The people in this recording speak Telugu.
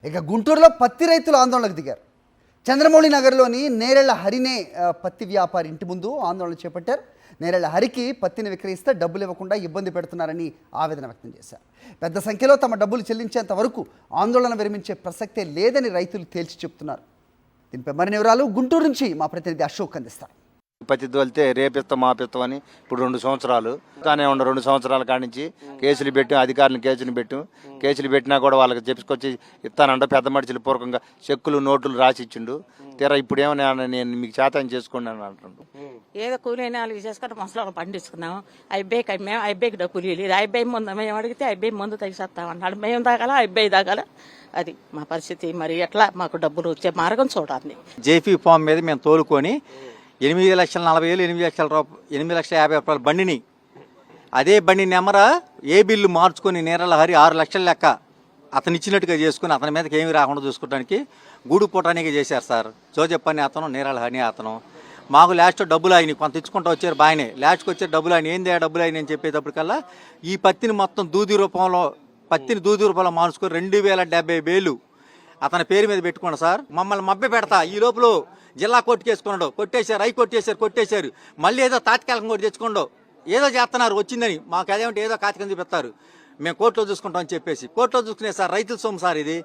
ఇక గుంటూరులో పత్తి రైతులు ఆందోళనకు దిగారు. చంద్రమౌళి నగర్లోని నేరెళ్ల హరినే పత్తి వ్యాపారి ఇంటి ముందు ఆందోళన చేపట్టారు. నేరెళ్ల హరికి పత్తిని విక్రయిస్తే డబ్బులు ఇవ్వకుండా ఇబ్బంది పెడుతున్నారని ఆవేదన వ్యక్తం చేశారు. పెద్ద సంఖ్యలో తమ డబ్బులు చెల్లించేంత వరకు ఆందోళన విరమించే ప్రసక్తే లేదని రైతులు తేల్చి చెబుతున్నారు. దీనిపై మరిన్ని వివరాలు గుంటూరు నుంచి మా ప్రతినిధి అశోక్ అందిస్తారు. పత్తి తోలితే రేపిస్తాం మాపిస్తాం అని ఇప్పుడు 2 సంవత్సరాలు తానే ఉండ 2 సంవత్సరాల కాడి నుంచి కేసులు పెట్టి అధికారులను కేసులు పెట్టినా కూడా వాళ్ళకి చెప్పుకొచ్చి ఇస్తానంట. పెద్ద మనుషులు పూర్వకంగా చెక్కులు నోట్లు రాసి ఇచ్చిండు. తీరా ఇప్పుడు ఏమన్నా నేను మీకు చేతాన్ని చేసుకోండి అని అంటుండు. ఏదో కూలీ నాలుగు చేసుకుంటే మసలు పండించుకున్నాము. ఐబ్బాయికి డబ్బులు లేదు. ఐబ్బాయి ముందు మేము అడిగితే ఐబ్బాయి ముందు తగ్గిస్తామన్నాడు. మేము తాగాల ఐబ్బాయి తాగాల. అది మా పరిస్థితి. మరి ఎట్లా మాకు డబ్బులు వచ్చే మార్గం చూడాలి. జేపీ ఫామ్ మీద మేము తోలుకొని 8,40,000 8,50,000 బండిని అదే బండి నెమర ఏ బిల్లు మార్చుకొని నేరల హరి 6 లక్షల లెక్క అతను ఇచ్చినట్టుగా చేసుకుని అతని మీదకి ఏమి రాకుండా చూసుకోవడానికి గూడు పోటానికి చేశారు సార్. జోజప్పని అతను నేరల హరి అతను మాకు లాస్ట్ డబ్బులు అయినాయి. కొంత ఇచ్చుకుంటూ వచ్చారు బాగానే. లాస్ట్కి వచ్చే డబ్బులు అయినాయి. ఏంది డబ్బులు అయినాయి అని చెప్పేటప్పటికల్లా ఈ పత్తిని మొత్తం దూది రూపంలో మార్చుకొని 2,70,000 అతని పేరు మీద పెట్టుకోండి సార్. మమ్మల్ని మభ్య పెడతా ఈ లోపల జిల్లా కోర్టు కేసుకున్నాడు. కొట్టేశారు, కొట్టేశారు. మళ్ళీ ఏదో తాత్కాలికంగా కూడా తెచ్చుకోండు. ఏదో చేస్తున్నారు వచ్చిందని. మాకు అదేమిటి ఏదో కాతికం చూపిస్తారు. మేము కోర్టులో చూసుకుంటాం అని చెప్పేసి కోర్టులో చూసుకునే సార్ రైతుల సొమ్ము సార్ ఇది.